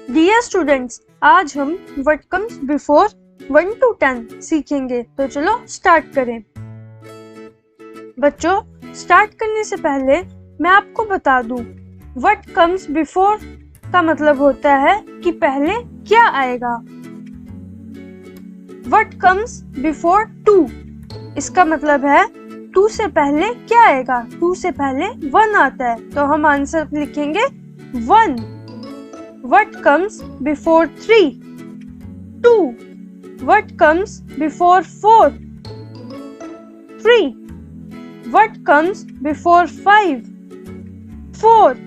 Dear students, आज हम what comes before 1 to 10 सीखेंगे। तो चलो स्टार्ट करें। बच्चों, स्टार्ट करने से पहले मैं आपको बता दूं, व्हाट कम्स बिफोर का मतलब होता है कि पहले क्या आएगा। व्हाट कम्स बिफोर 2, इसका मतलब है 2 से पहले क्या आएगा। 2 से पहले 1 आता है, तो हम आंसर लिखेंगे 1। What comes before 3? 2. What comes before 4? 3. What comes before 5? 4.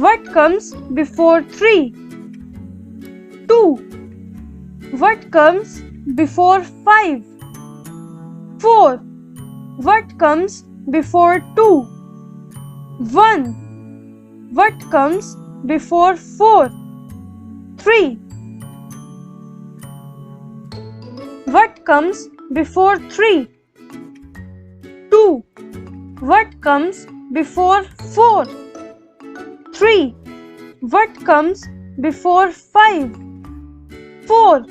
What comes before 3? 2. What comes before 5? 4. What comes before 2? 1. What comes before 4? 3. What comes before 3? 2. What comes before 4? 3. What comes before 5? 4.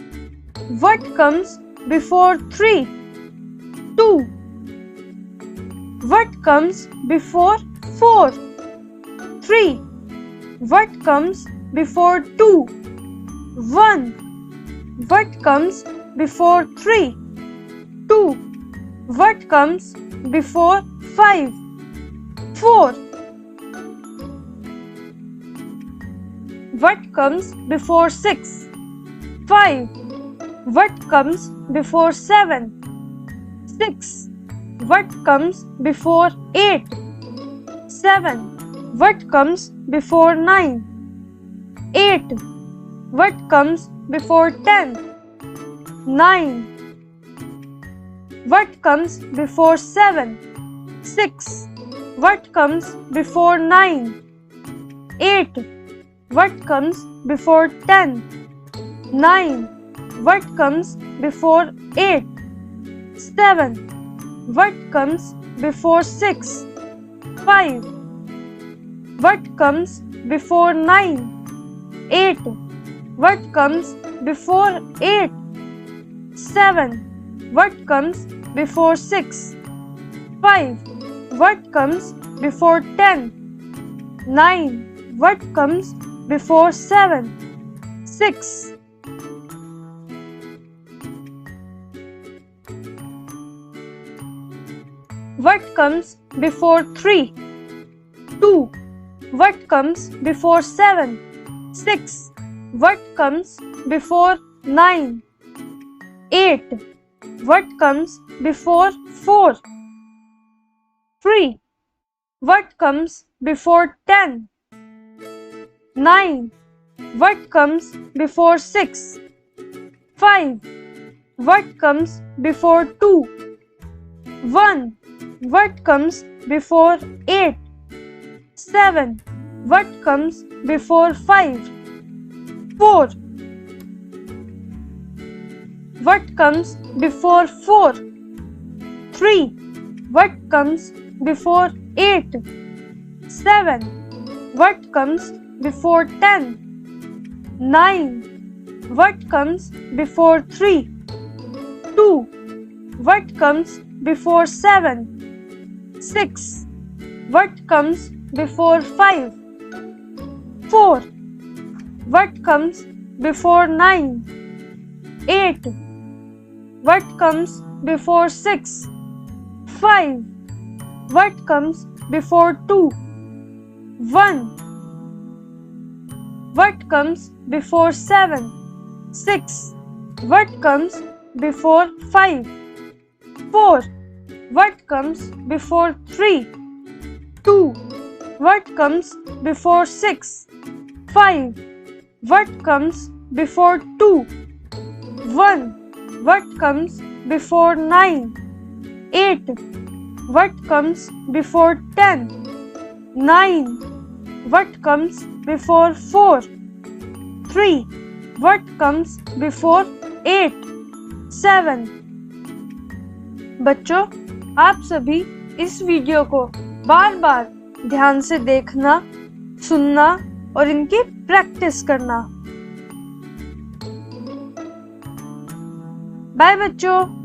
What comes before 3? 2. What comes before 4? 3. What comes before 2? 1. What comes before 3? 2. What comes before 5? 4. What comes before 6? 5. What comes before 7? 6. What comes before 8? 7. What comes before 9? 8. What comes before 10? 9. What comes before 7? 6. What comes before 9? 8. What comes before 10? 9. What comes before 8? 7. What comes before 6? 5. What comes before 9? 8. What comes before 8? 7. What comes before 6? 5. What comes before 10? 9. What comes before 7? 6. What comes before 3? 2. What comes before 7? 6. What comes before 9? 8. What comes before 4? 3. What comes before 10? 9. What comes before 6? 5. What comes before 2? 1. What comes before 8? 7. What comes before 5? 4. What comes before 4? 3. What comes before 8? 7. What comes before 10? 9. What comes before 3? 2. What comes before 7? 6. What comes before 5? 4. What comes before 9? 8. What comes before 6? 5. What comes before 2? 1. What comes before 7? 6. What comes before 5? 4. What comes before 3? 2. What comes before 6? 5. What comes before 2? 1. What comes before 9? 8. What comes before 10? 9. What comes before 4? 3. What comes before 8? 7. बच्चों, आप सभी इस video को बार बार ध्यान से देखना, सुनना और इनकी प्रैक्टिस करना। बाय बच्चों।